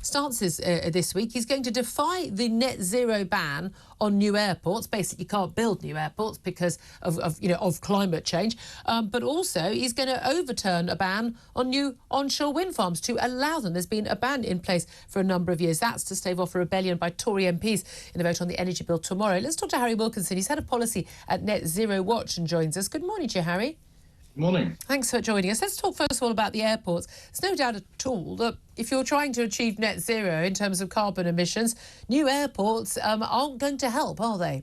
stances this week. He's going to defy the net zero ban on new airports. Basically, you can't build new airports because of climate change. But also, he's going to overturn a ban on new onshore wind farms to allow them. There's been a ban in place for a number of years. That's to stave off a rebellion by Tory MPs in a vote on the energy bill tomorrow. Let's talk to Harry Wilkinson. He's head of policy at Net Zero Watch and joins us. Good morning to you, Harry. Morning. Thanks for joining us. Let's talk first of all about the airports. There's no doubt at all that if you're trying to achieve net zero in terms of carbon emissions, new airports aren't going to help, are they?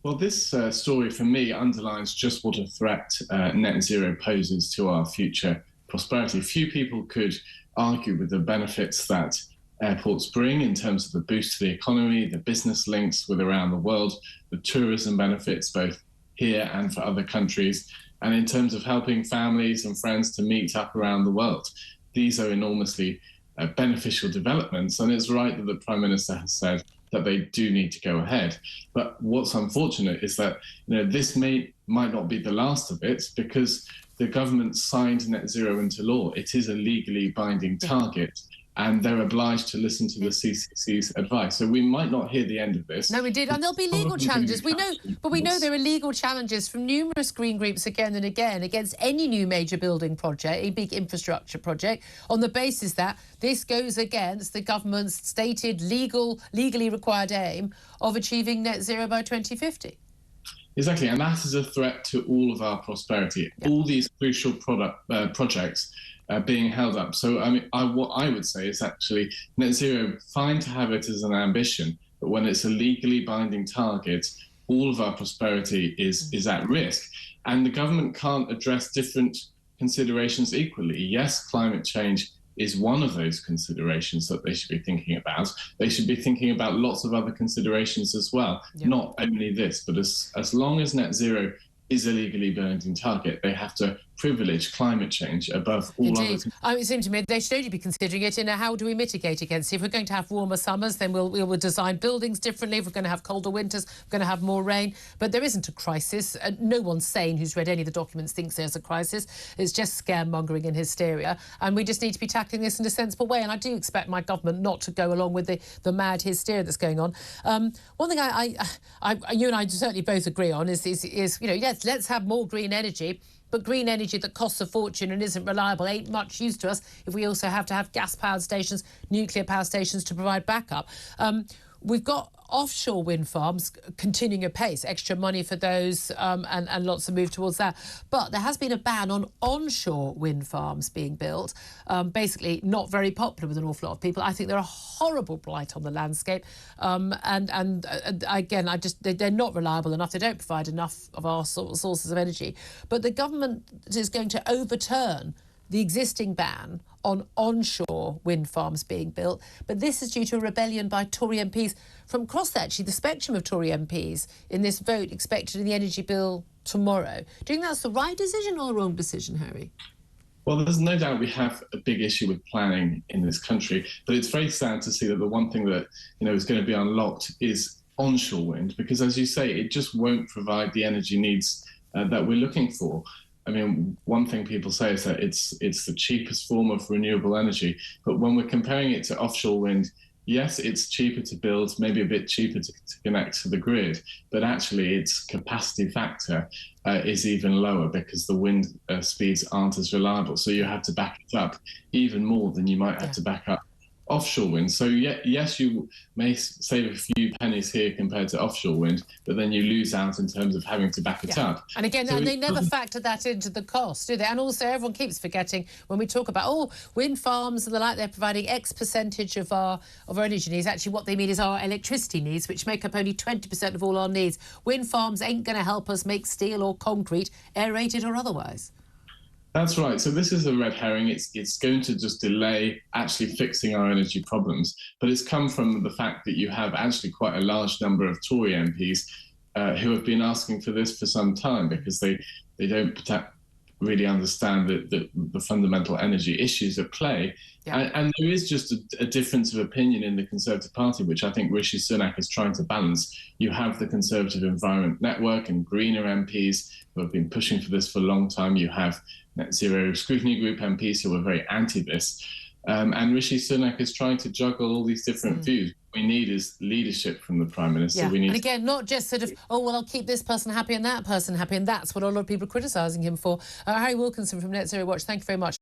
Well, this story for me underlines just what a threat net zero poses to our future prosperity. Few people could argue with the benefits that airports bring in terms of the boost to the economy, the business links with around the world, the tourism benefits both here and for other countries, and in terms of helping families and friends to meet up around the world. These are enormously beneficial developments, and it's right that the Prime Minister has said that they do need to go ahead. But what's unfortunate is that this might not be the last of it, because the government signed net zero into law. It is a legally binding target, and they're obliged to listen to the CCC's advice. So we might not hear the end of this. No, we did. And there'll be legal challenges. We know there are legal challenges from numerous green groups again and again against any new major building project, a big infrastructure project, on the basis that this goes against the government's stated legally required aim of achieving net zero by 2050. Exactly, and that is a threat to all of our prosperity. Yep. All these crucial projects being held up. So, what I would say is actually net zero, fine to have it as an ambition, but when it's a legally binding target, all of our prosperity is at risk. And the government can't address different considerations equally. Yes, climate change is one of those considerations that they should be thinking about. They should be thinking about lots of other considerations as well, not only this, but as long as net zero is a legally binding target, they have to privilege climate change above all others. It seems to me they should only be considering it in how do we mitigate against it. If we're going to have warmer summers, then we'll design buildings differently. If we're going to have colder winters, we're going to have more rain. But there isn't a crisis. No one sane who's read any of the documents thinks there's a crisis. It's just scaremongering and hysteria. And we just need to be tackling this in a sensible way. And I do expect my government not to go along with the mad hysteria that's going on. One thing you and I certainly both agree on is yes, let's have more green energy. But green energy that costs a fortune and isn't reliable ain't much use to us if we also have to have gas-powered stations, nuclear power stations to provide backup. We've got offshore wind farms continuing apace, extra money for those and lots of move towards that. But there has been a ban on onshore wind farms being built, basically not very popular with an awful lot of people. I think they're a horrible blight on the landscape. Again, they're not reliable enough. They don't provide enough of our sources of energy. But the government is going to overturn the existing ban on onshore wind farms being built. But this is due to a rebellion by Tory MPs from across the spectrum of Tory MPs in this vote expected in the energy bill tomorrow. Do you think that's the right decision or the wrong decision, Harry? Well, there's no doubt we have a big issue with planning in this country, but it's very sad to see that the one thing that is going to be unlocked is onshore wind, because as you say, it just won't provide the energy needs that we're looking for. I mean, one thing people say is that it's the cheapest form of renewable energy. But when we're comparing it to offshore wind, yes, it's cheaper to build, maybe a bit cheaper to connect to the grid, but actually its capacity factor is even lower because the wind speeds aren't as reliable. So you have to back it up even more than you might have to back up offshore wind. So yes, you may save a few pennies here compared to offshore wind, but then you lose out in terms of having to back it up. And again, and they never factor that into the cost, do they? And also everyone keeps forgetting when we talk about, wind farms and the like, they're providing X percentage of our energy needs. Actually, what they mean is our electricity needs, which make up only 20% of all our needs. Wind farms ain't going to help us make steel or concrete, aerated or otherwise. That's right. So this is a red herring. It's going to just delay actually fixing our energy problems. But it's come from the fact that you have actually quite a large number of Tory MPs who have been asking for this for some time because they don't really understand the fundamental energy issues at play. Yeah. And there is just a difference of opinion in the Conservative Party, which I think Rishi Sunak is trying to balance. You have the Conservative Environment Network and Greener MPs who have been pushing for this for a long time. You have Net Zero Scrutiny Group MPs who are very anti this. And Rishi Sunak is trying to juggle all these different views. What we need is leadership from the Prime Minister. Yeah. We need and again, not just sort of, oh, well, I'll keep this person happy and that person happy, and that's what a lot of people are criticising him for. Harry Wilkinson from Net Zero Watch, thank you very much.